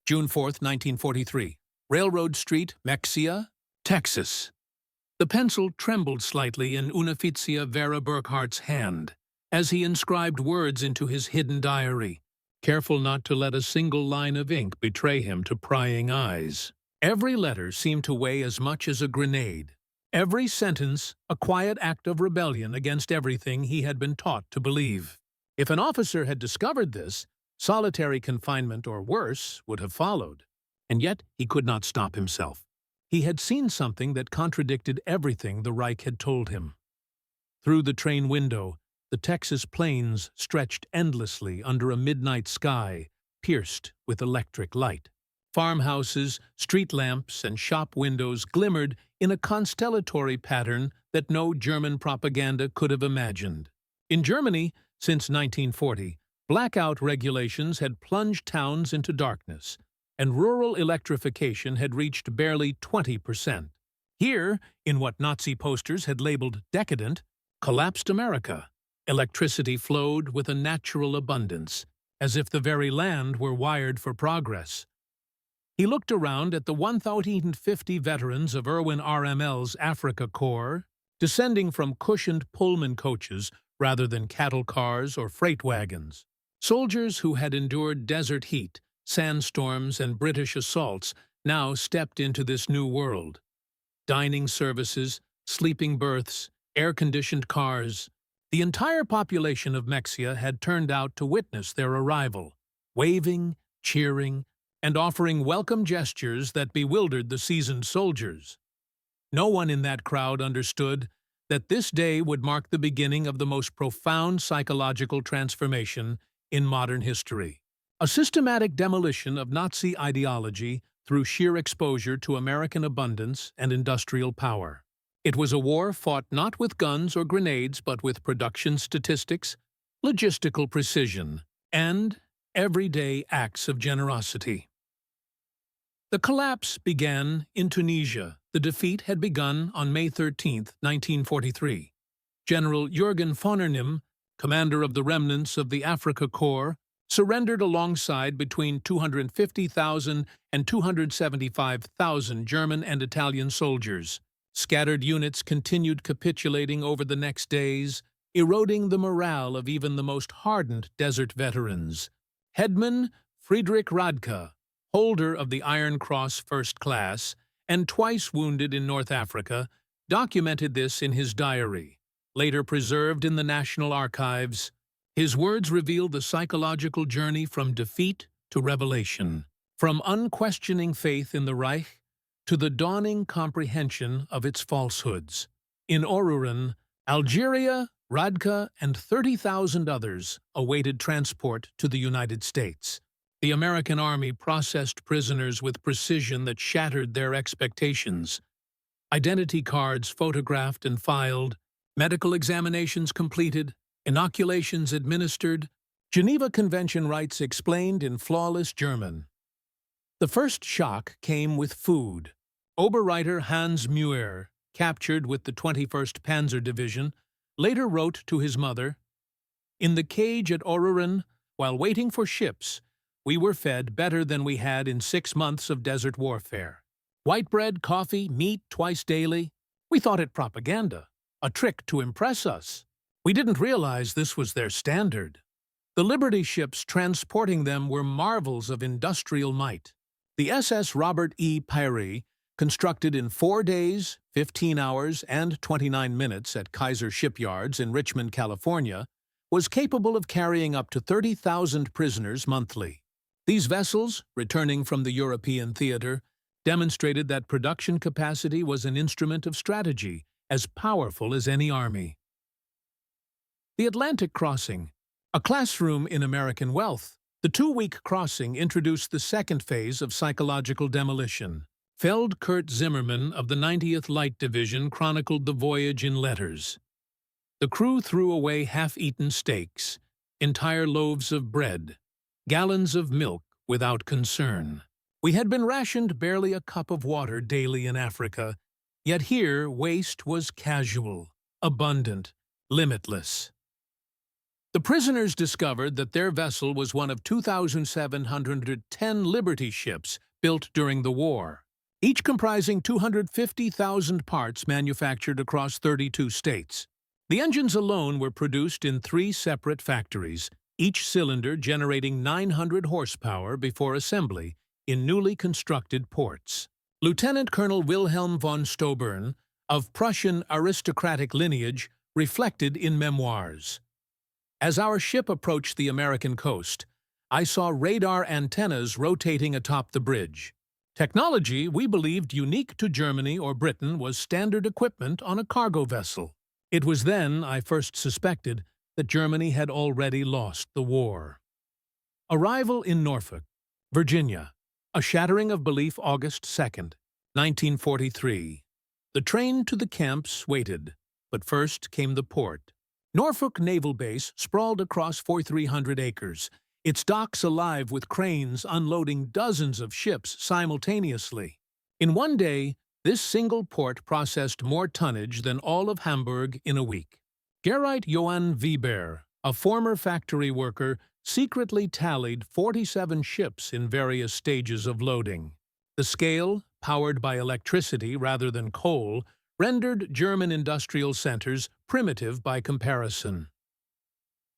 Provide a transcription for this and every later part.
June 4, 1943. Railroad Street, Mexia, Texas. The pencil trembled slightly in Unifizia Vera Burkhart's hand as he inscribed words into his hidden diary, careful not to let a single line of ink betray him to prying eyes. Every letter seemed to weigh as much as a grenade. Every sentence a quiet act of rebellion against everything he had been taught to believe. If an officer had discovered this, solitary confinement or worse would have followed. And yet he could not stop himself. He had seen something that contradicted everything the Reich had told him. Through the train window, the Texas plains stretched endlessly under a midnight sky pierced with electric light. Farmhouses, street lamps, and shop windows glimmered in a constellatory pattern that no German propaganda could have imagined. In Germany, since 1940, blackout regulations had plunged towns into darkness, and rural electrification had reached barely 20%. Here, in what Nazi posters had labeled decadent, collapsed America. Electricity flowed with a natural abundance, as if the very land were wired for progress. He looked around at the 1,050 veterans of Erwin RML's Afrika Korps, descending from cushioned Pullman coaches rather than cattle cars or freight wagons. Soldiers who had endured desert heat, sandstorms, and British assaults now stepped into this new world. Dining services, sleeping berths, air-conditioned cars. The entire population of Mexia had turned out to witness their arrival, waving, cheering, and offering welcome gestures that bewildered the seasoned soldiers. No one in that crowd understood that this day would mark the beginning of the most profound psychological transformation in modern history. A systematic demolition of Nazi ideology through sheer exposure to American abundance and industrial power. It was a war fought not with guns or grenades but with production statistics, logistical precision, and everyday acts of generosity. The collapse began in Tunisia. The defeat had begun on May 13, 1943. General Jürgen von Arnim, commander of the remnants of the Afrika Korps, surrendered alongside between 250,000 and 275,000 German and Italian soldiers. Scattered units continued capitulating over the next days, eroding the morale of even the most hardened desert veterans. Headman Friedrich Radke, holder of the Iron Cross First Class, and twice wounded in North Africa, documented this in his diary, later preserved in the National Archives. His words revealed the psychological journey from defeat to revelation, from unquestioning faith in the Reich to the dawning comprehension of its falsehoods. In Oruran, Algeria, Radke and 30,000 others awaited transport to the United States. The American Army processed prisoners with precision that shattered their expectations. Identity cards photographed and filed, medical examinations completed, inoculations administered, Geneva Convention rights explained in flawless German. The first shock came with food. Oberreiter Hans Muir, captured with the 21st Panzer Division, later wrote to his mother, "In the cage at Oruran, while waiting for ships, we were fed better than we had in 6 months of desert warfare. White bread, coffee, meat twice daily. We thought it propaganda, a trick to impress us. We didn't realize this was their standard. The Liberty ships transporting them were marvels of industrial might. The SS Robert E. Peary, constructed in 4 days, 15 hours, and 29 minutes at Kaiser Shipyards in Richmond, California, was capable of carrying up to 30,000 prisoners monthly. These vessels, returning from the European theater, demonstrated that production capacity was an instrument of strategy, as powerful as any army. The Atlantic Crossing, a classroom in American wealth. The 2-week crossing introduced the second phase of psychological demolition. Feld Kurt Zimmermann of the 90th Light Division chronicled the voyage in letters. The crew threw away half-eaten steaks, entire loaves of bread, gallons of milk without concern. We had been rationed barely a cup of water daily in Africa, yet here waste was casual, abundant, limitless. The prisoners discovered that their vessel was one of 2,710 Liberty ships built during the war, each comprising 250,000 parts manufactured across 32 states. The engines alone were produced in 3 separate factories, each cylinder generating 900 horsepower before assembly in newly constructed ports. Lieutenant Colonel Wilhelm von Stobern, of Prussian aristocratic lineage, reflected in memoirs. As our ship approached the American coast, I saw radar antennas rotating atop the bridge. Technology we believed unique to Germany or Britain was standard equipment on a cargo vessel. It was then I first suspected that Germany had already lost the war. Arrival in Norfolk, Virginia. A shattering of belief August 2nd, 1943. The train to the camps waited, but first came the port. Norfolk Naval Base sprawled across 4,300 acres, its docks alive with cranes unloading dozens of ships simultaneously. In one day, this single port processed more tonnage than all of Hamburg in a week. Gerrit Johann Weber, a former factory worker, secretly tallied 47 ships in various stages of loading. The scale, powered by electricity rather than coal, rendered German industrial centers primitive by comparison.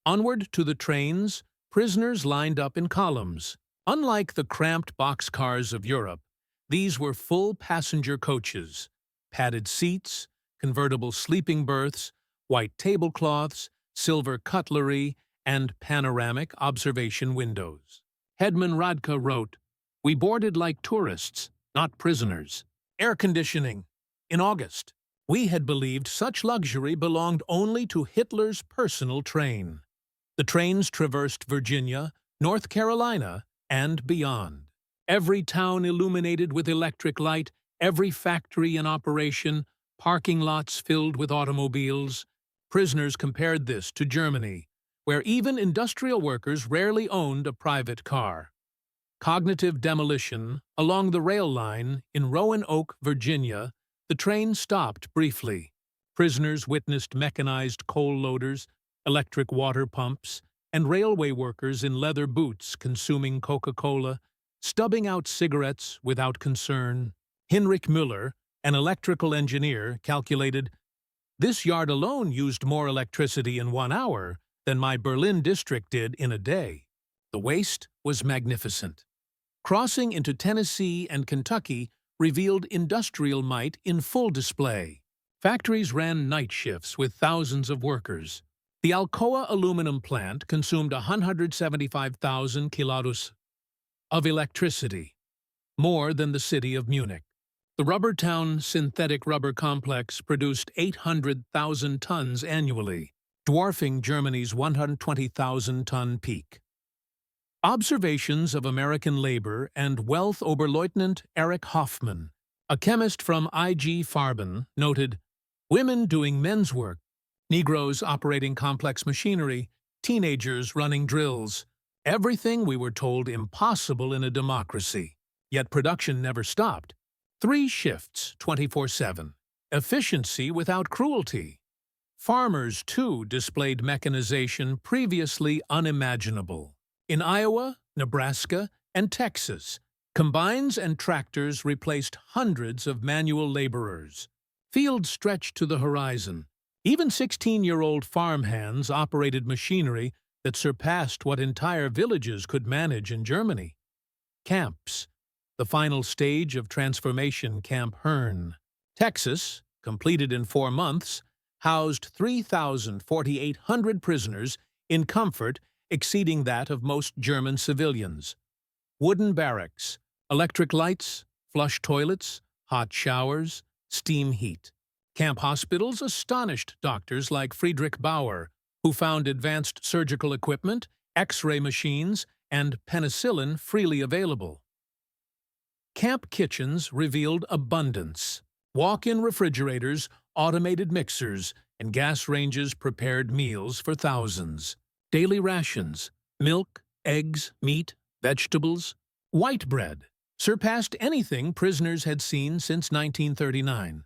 Onward to the trains, prisoners lined up in columns. Unlike the cramped boxcars of Europe, these were full passenger coaches, padded seats, convertible sleeping berths, white tablecloths, silver cutlery, and panoramic observation windows. Headman Radke wrote, "We boarded like tourists, not prisoners." Air conditioning. In August, we had believed such luxury belonged only to Hitler's personal train. The trains traversed Virginia, North Carolina, and beyond. Every town illuminated with electric light, every factory in operation, parking lots filled with automobiles. Prisoners compared this to Germany, where even industrial workers rarely owned a private car. Cognitive demolition. Along the rail line in Roanoke, Virginia, the train stopped briefly. Prisoners witnessed mechanized coal loaders, electric water pumps, and railway workers in leather boots consuming Coca-Cola, stubbing out cigarettes without concern. Heinrich Müller, an electrical engineer, calculated, "This yard alone used more electricity in 1 hour than my Berlin district did in a day." The waste was magnificent. Crossing into Tennessee and Kentucky revealed industrial might in full display. Factories ran night shifts with thousands of workers. The Alcoa aluminum plant consumed 175,000 kilowatt of electricity, more than the city of Munich. The Rubbertown synthetic rubber complex produced 800,000 tons annually, dwarfing Germany's 120,000-ton peak. Observations of American labor and wealth. Oberleutnant Erich Hoffman, a chemist from IG Farben, noted, "Women doing men's work, Negroes operating complex machinery, teenagers running drills. Everything we were told impossible in a democracy. Yet production never stopped. 3 shifts, 24/7. Efficiency without cruelty." Farmers, too, displayed mechanization previously unimaginable. In Iowa, Nebraska, and Texas, combines and tractors replaced hundreds of manual laborers. Fields stretched to the horizon. Even 16-year-old farmhands operated machinery that surpassed what entire villages could manage in Germany. Camps. The final stage of transformation, Camp Hearn, Texas, completed in 4 months, housed 3,400 prisoners in comfort exceeding that of most German civilians. Wooden barracks, electric lights, flush toilets, hot showers, steam heat. Camp hospitals astonished doctors like Friedrich Bauer, who found advanced surgical equipment, X-ray machines, and penicillin freely available. Camp kitchens revealed abundance. Walk-in refrigerators, automated mixers, and gas ranges prepared meals for thousands. Daily rations, milk, eggs, meat, vegetables, white bread, surpassed anything prisoners had seen since 1939.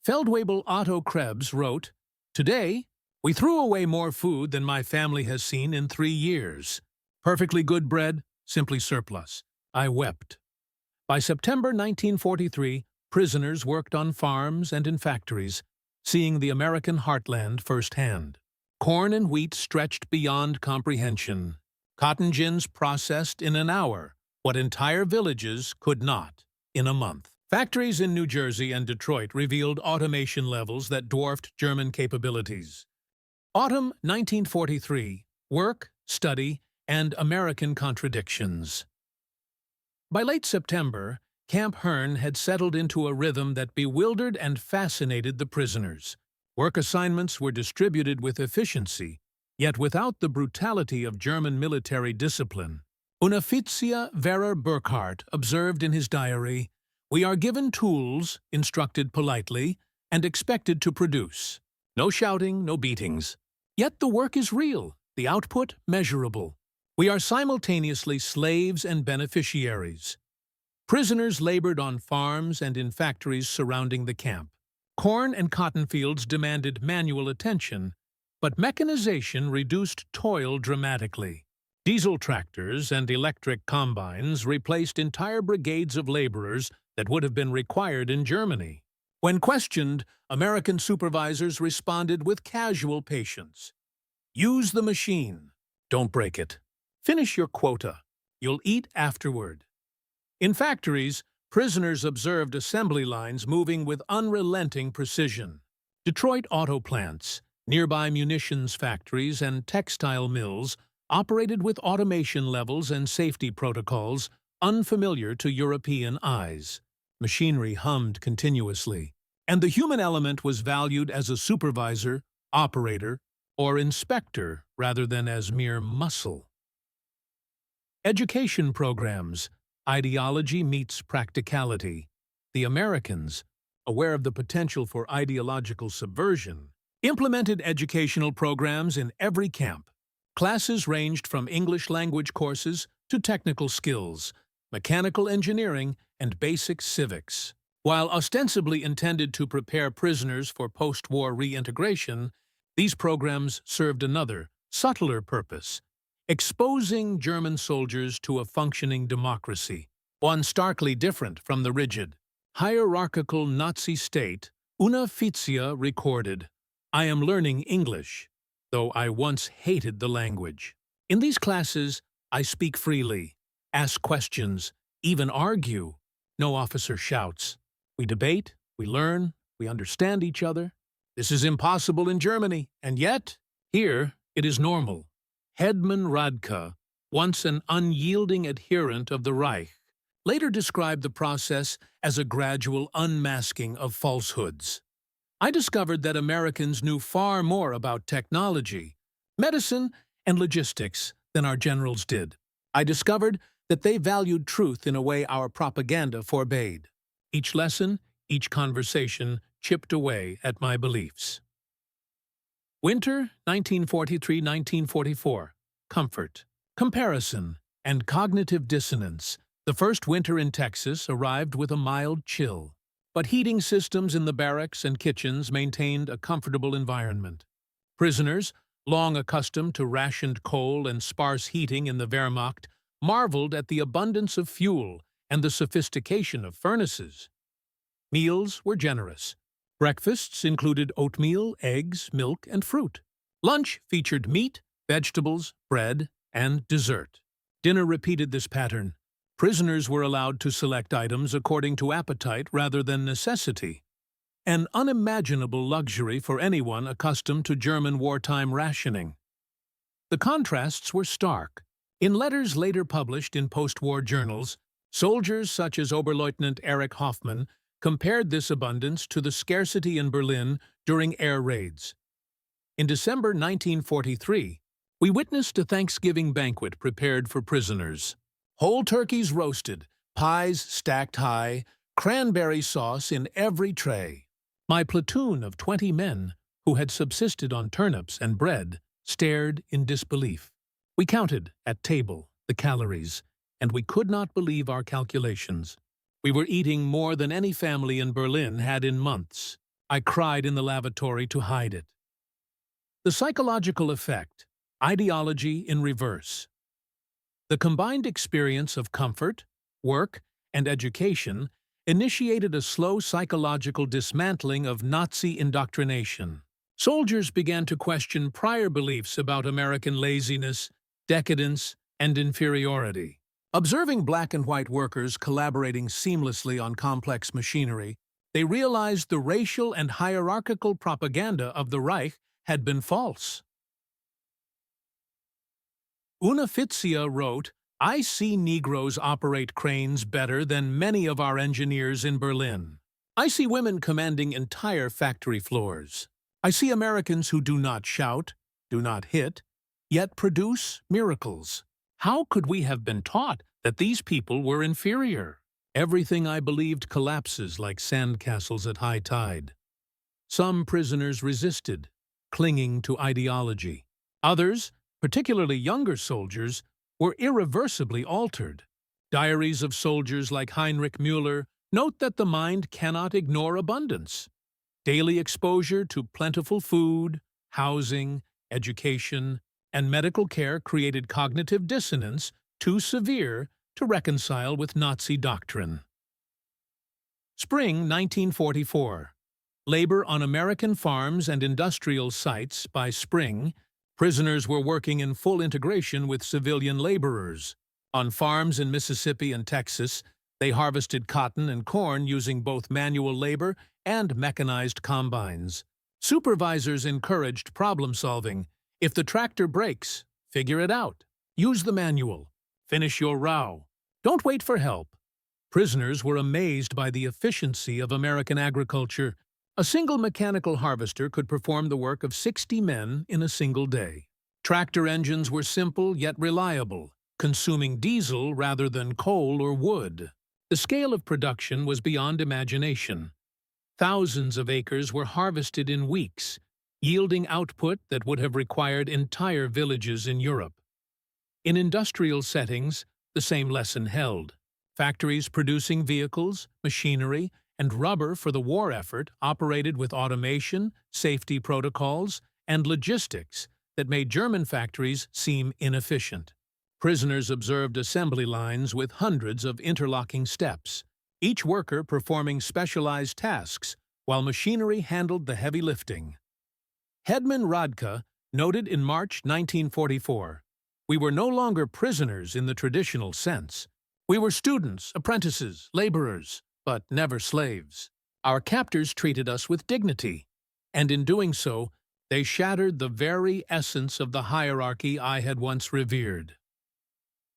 Feldwebel Otto Krebs wrote, "Today, We threw away more food than my family has seen in 3 years. Perfectly good bread, simply surplus. I wept. By September 1943, prisoners worked on farms and in factories, seeing the American heartland firsthand. Corn and wheat stretched beyond comprehension. Cotton gins processed in an hour what entire villages could not in a month. Factories in New Jersey and Detroit revealed automation levels that dwarfed German capabilities. Autumn 1943, Work, Study, and American Contradictions. By late September, Camp Hearn had settled into a rhythm that bewildered and fascinated the prisoners. Work assignments were distributed with efficiency, yet without the brutality of German military discipline. Unteroffizier Werner Burkhardt observed in his diary, "We are given tools, instructed politely, and expected to produce. No shouting, no beatings. Yet the work is real, the output measurable. We are simultaneously slaves and beneficiaries." Prisoners labored on farms and in factories surrounding the camp. Corn and cotton fields demanded manual attention, but mechanization reduced toil dramatically. Diesel tractors and electric combines replaced entire brigades of laborers that would have been required in Germany. When questioned, American supervisors responded with casual patience. "Use the machine. Don't break it. Finish your quota. You'll eat afterward." In factories, prisoners observed assembly lines moving with unrelenting precision. Detroit auto plants, nearby munitions factories, and textile mills operated with automation levels and safety protocols unfamiliar to European eyes. Machinery hummed continuously, and the human element was valued as a supervisor, operator, or inspector rather than as mere muscle. Education programs. Ideology meets practicality. The Americans, aware of the potential for ideological subversion, implemented educational programs in every camp. Classes ranged from English language courses to technical skills, mechanical engineering, and basic civics. While ostensibly intended to prepare prisoners for post-war reintegration, these programs served another, subtler purpose: exposing German soldiers to a functioning democracy, one starkly different from the rigid, hierarchical Nazi state. Unteroffizier recorded, "I am learning English, though I once hated the language. In these classes, I speak freely, ask questions, even argue. No officer shouts. We debate, we learn, we understand each other. This is impossible in Germany, and yet, here, it is normal." Hedman Radke, once an unyielding adherent of the Reich, later described the process as a gradual unmasking of falsehoods. "I discovered that Americans knew far more about technology, medicine, and logistics than our generals did. I discovered that they valued truth in a way our propaganda forbade. Each lesson, each conversation chipped away at my beliefs." Winter 1943-1944. Comfort, comparison, and cognitive dissonance. The first winter in Texas arrived with a mild chill, but heating systems in the barracks and kitchens maintained a comfortable environment. Prisoners, long accustomed to rationed coal and sparse heating in the Wehrmacht, marveled at the abundance of fuel and the sophistication of furnaces. Meals were generous. Breakfasts included oatmeal, eggs, milk, and fruit. Lunch featured meat, vegetables, bread, and dessert. Dinner repeated this pattern. Prisoners were allowed to select items according to appetite rather than necessity, an unimaginable luxury for anyone accustomed to German wartime rationing. The contrasts were stark. In letters later published in post-war journals, soldiers such as Oberleutnant Erich Hoffmann compared this abundance to the scarcity in Berlin during air raids. In December 1943, we witnessed a Thanksgiving banquet prepared for prisoners. Whole turkeys roasted, pies stacked high, cranberry sauce in every tray. My platoon of 20 men, who had subsisted on turnips and bread, stared in disbelief. We counted, at table, the calories, and we could not believe our calculations. We were eating more than any family in Berlin had in months. I cried in the lavatory to hide it. The psychological effect, ideology in reverse. The combined experience of comfort, work, and education initiated a slow psychological dismantling of Nazi indoctrination. Soldiers began to question prior beliefs about American laziness, decadence, and inferiority. Observing black and white workers collaborating seamlessly on complex machinery, they realized the racial and hierarchical propaganda of the Reich had been false. Una Fitzia wrote, "I see Negroes operate cranes better than many of our engineers in Berlin. I see women commanding entire factory floors. I see Americans who do not shout, do not hit, yet produce miracles. How could we have been taught that these people were inferior? Everything I believed collapses like sandcastles at high tide." Some prisoners resisted, clinging to ideology. Others, particularly younger soldiers, were irreversibly altered. Diaries of soldiers like Heinrich Müller note that the mind cannot ignore abundance. Daily exposure to plentiful food, housing, education, and medical care created cognitive dissonance too severe to reconcile with Nazi doctrine. Spring 1944. Labor on American farms and industrial sites. By spring, prisoners were working in full integration with civilian laborers. On farms in Mississippi and Texas, they harvested cotton and corn using both manual labor and mechanized combines. Supervisors encouraged problem-solving. If the tractor breaks, figure it out. Use the manual. Finish your row. Don't wait for help. Prisoners were amazed by the efficiency of American agriculture. A single mechanical harvester could perform the work of 60 men in a single day. Tractor engines were simple yet reliable, consuming diesel rather than coal or wood. The scale of production was beyond imagination. Thousands of acres were harvested in weeks, yielding output that would have required entire villages in Europe. In industrial settings, the same lesson held. Factories producing vehicles, machinery, and rubber for the war effort operated with automation, safety protocols, and logistics that made German factories seem inefficient. Prisoners observed assembly lines with hundreds of interlocking steps, each worker performing specialized tasks while machinery handled the heavy lifting. Hedman Radke noted in March 1944, "We were no longer prisoners in the traditional sense. We were students, apprentices, laborers, but never slaves. Our captors treated us with dignity, and in doing so, they shattered the very essence of the hierarchy I had once revered."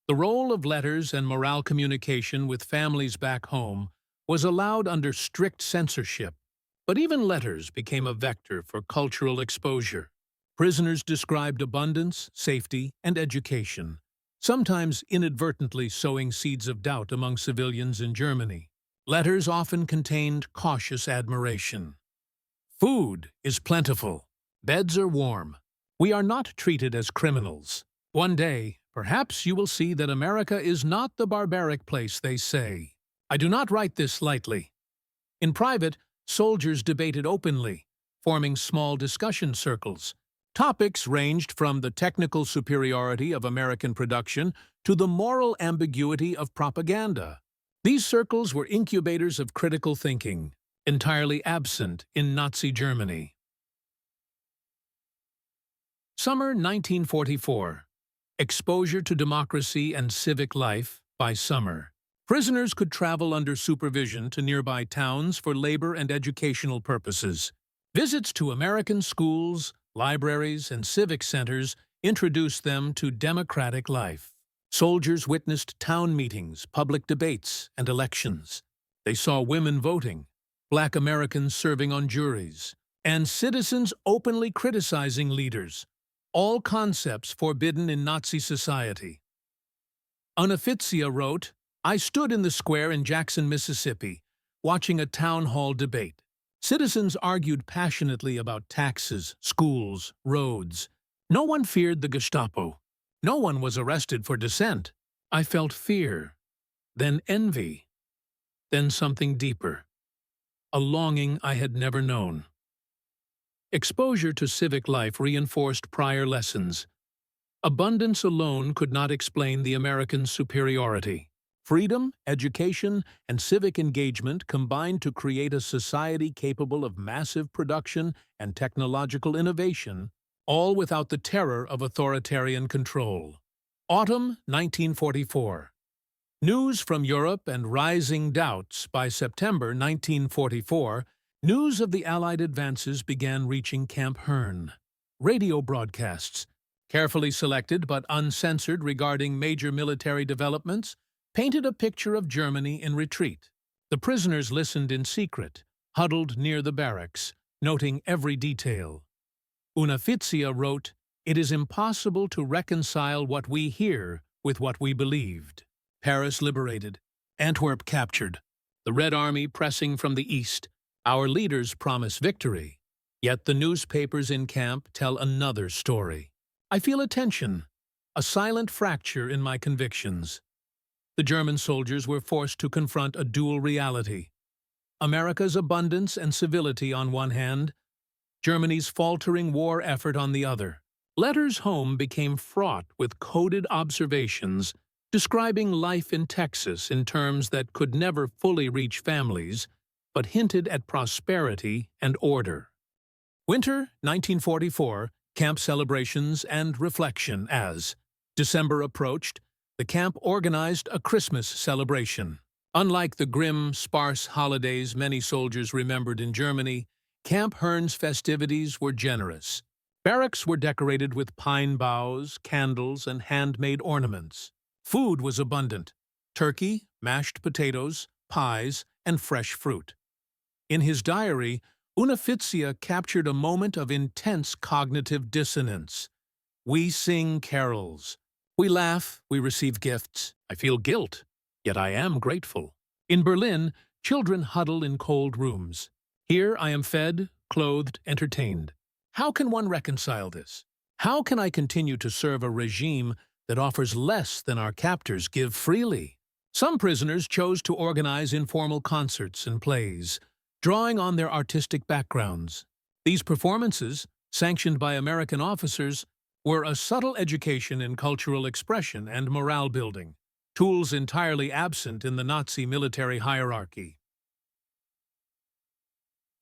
The role of letters and morale communication with families back home was allowed under strict censorship, but even letters became a vector for cultural exposure. Prisoners described abundance, safety, and education, sometimes inadvertently sowing seeds of doubt among civilians in Germany. Letters often contained cautious admiration. "Food is plentiful. Beds are warm. We are not treated as criminals. One day, perhaps you will see that America is not the barbaric place they say. I do not write this lightly." In private, soldiers debated openly, forming small discussion circles. Topics ranged from the technical superiority of American production to the moral ambiguity of propaganda. These circles were incubators of critical thinking, entirely absent in Nazi Germany. Summer 1944. Exposure to democracy and civic life. By summer, prisoners could travel under supervision to nearby towns for labor and educational purposes. Visits to American schools, libraries, and civic centers introduced them to democratic life. Soldiers witnessed town meetings, public debates, and elections. They saw women voting, Black Americans serving on juries, and citizens openly criticizing leaders, all concepts forbidden in Nazi society. Una Fitzia wrote, "I stood in the square in Jackson, Mississippi, watching a town hall debate. Citizens argued passionately about taxes, schools, roads. No one feared the Gestapo. No one was arrested for dissent. I felt fear, then envy, then something deeper, a longing I had never known. Exposure to civic life reinforced prior lessons. Abundance alone could not explain the American superiority. Freedom, education, and civic engagement combined to create a society capable of massive production and technological innovation, all without the terror of authoritarian control. Autumn 1944. News from Europe and rising doubts. By September 1944, news of the Allied advances began reaching Camp Hearn. Radio broadcasts, carefully selected but uncensored regarding major military developments, painted a picture of Germany in retreat. The prisoners listened in secret, huddled near the barracks, noting every detail. Mexia wrote, "It is impossible to reconcile what we hear with what we believed." Paris liberated, Antwerp captured, the Red Army pressing from the east. Our leaders promise victory, yet the newspapers in camp tell another story. I feel a tension, a silent fracture in my convictions. The German soldiers were forced to confront a dual reality. America's abundance and civility on one hand, Germany's faltering war effort on the other. Letters home became fraught with coded observations describing life in Texas in terms that could never fully reach families, but hinted at prosperity and order. Winter 1944, camp celebrations and reflection. As December approached, the camp organized a Christmas celebration. Unlike the grim, sparse holidays many soldiers remembered in Germany, Camp Hearn's festivities were generous. Barracks were decorated with pine boughs, candles, and handmade ornaments. Food was abundant: turkey, mashed potatoes, pies, and fresh fruit. In his diary, Mexia captured a moment of intense cognitive dissonance. We sing carols. We laugh, we receive gifts. I feel guilt, yet I am grateful. In Berlin, children huddle in cold rooms. Here I am fed, clothed, entertained. How can one reconcile this? How can I continue to serve a regime that offers less than our captors give freely? Some prisoners chose to organize informal concerts and plays, drawing on their artistic backgrounds. These performances, sanctioned by American officers, were a subtle education in cultural expression and morale building, tools entirely absent in the Nazi military hierarchy.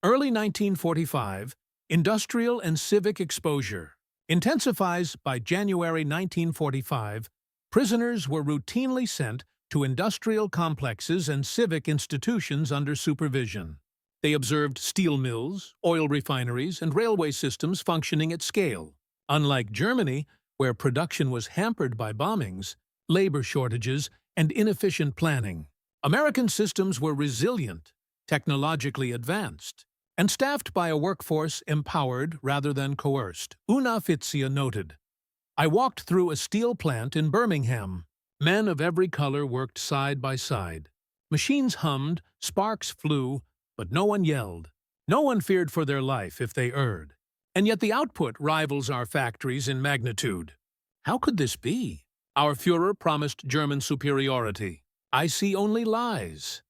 Early 1945, industrial and civic exposure intensifies. By January 1945, prisoners were routinely sent to industrial complexes and civic institutions under supervision. They observed steel mills, oil refineries, and railway systems functioning at scale. Unlike Germany, where production was hampered by bombings, labor shortages, and inefficient planning, American systems were resilient, technologically advanced, and staffed by a workforce empowered rather than coerced. Mexia noted, "I walked through a steel plant in Birmingham. Men of every color worked side by side. Machines hummed, sparks flew, but no one yelled. No one feared for their life if they erred. And yet the output rivals our factories in magnitude. How could this be? Our Führer promised German superiority. I see only lies."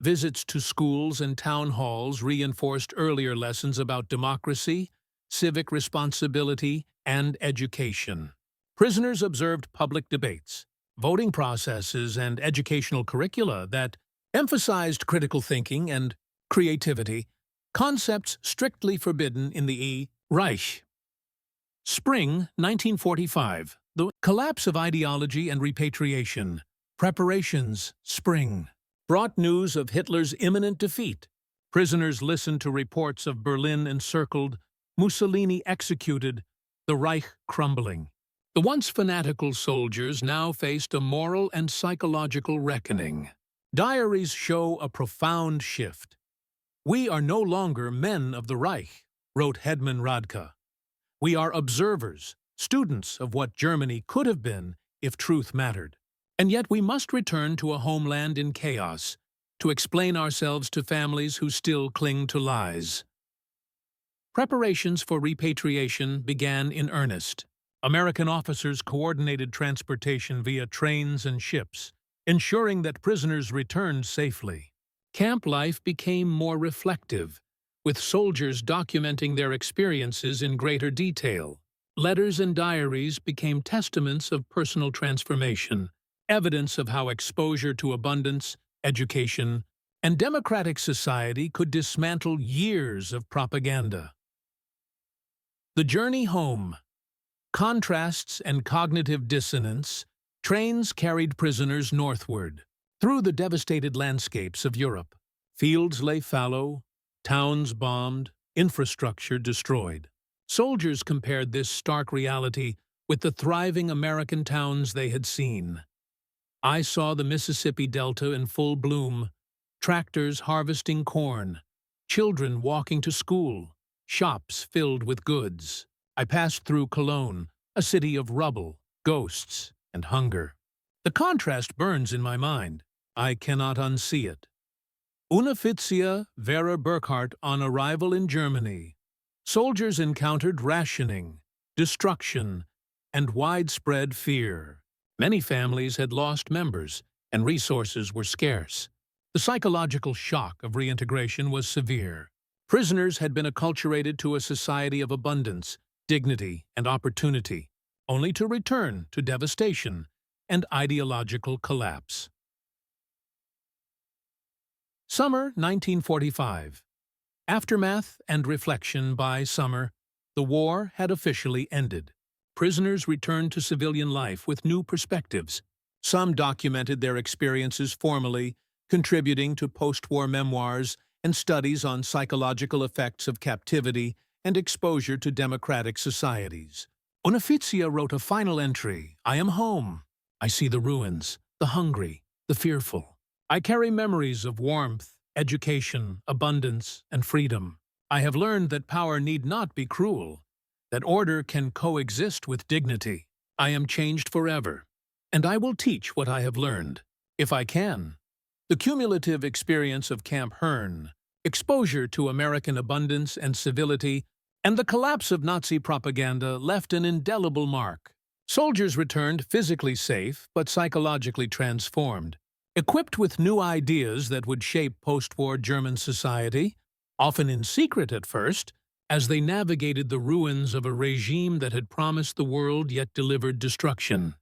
Visits to schools and town halls reinforced earlier lessons about democracy, civic responsibility, and education. Prisoners observed public debates, voting processes, and educational curricula that emphasized critical thinking and creativity, concepts strictly forbidden in the Reich. Spring 1945. The collapse of ideology and repatriation. Preparations. Spring brought news of Hitler's imminent defeat. Prisoners listened to reports of Berlin encircled, Mussolini executed, the Reich crumbling. The once fanatical soldiers now faced a moral and psychological reckoning. Diaries show a profound shift. "We are no longer men of the Reich," wrote Hedman Radke. "We are observers, students of what Germany could have been if truth mattered. And yet we must return to a homeland in chaos to explain ourselves to families who still cling to lies." Preparations for repatriation began in earnest. American officers coordinated transportation via trains and ships, ensuring that prisoners returned safely. Camp life became more reflective, with soldiers documenting their experiences in greater detail. Letters and diaries became testaments of personal transformation, evidence of how exposure to abundance, education, and democratic society could dismantle years of propaganda. The journey home. Contrasts and cognitive dissonance, trains carried prisoners northward, through the devastated landscapes of Europe. Fields lay fallow, towns bombed, infrastructure destroyed. Soldiers compared this stark reality with the thriving American towns they had seen. I saw the Mississippi Delta in full bloom, tractors harvesting corn, children walking to school, shops filled with goods. I passed through Cologne, a city of rubble, ghosts, and hunger. The contrast burns in my mind. I cannot unsee it. Mexia, Vera Burkhardt on arrival in Germany. Soldiers encountered rationing, destruction, and widespread fear. Many families had lost members, and resources were scarce. The psychological shock of reintegration was severe. Prisoners had been acculturated to a society of abundance, dignity, and opportunity, only to return to devastation and ideological collapse. Summer 1945. Aftermath and reflection by Summer. The war had officially ended. Prisoners returned to civilian life with new perspectives. Some documented their experiences formally, contributing to post-war memoirs and studies on psychological effects of captivity and exposure to democratic societies. Mexia wrote a final entry, "I am home. I see the ruins, the hungry, the fearful. I carry memories of warmth, education, abundance, and freedom. I have learned that power need not be cruel, that order can coexist with dignity. I am changed forever, and I will teach what I have learned, if I can." The cumulative experience of Camp Hearn, exposure to American abundance and civility, and the collapse of Nazi propaganda left an indelible mark. Soldiers returned physically safe but psychologically transformed, equipped with new ideas that would shape post-war German society, often in secret at first, as they navigated the ruins of a regime that had promised the world yet delivered destruction.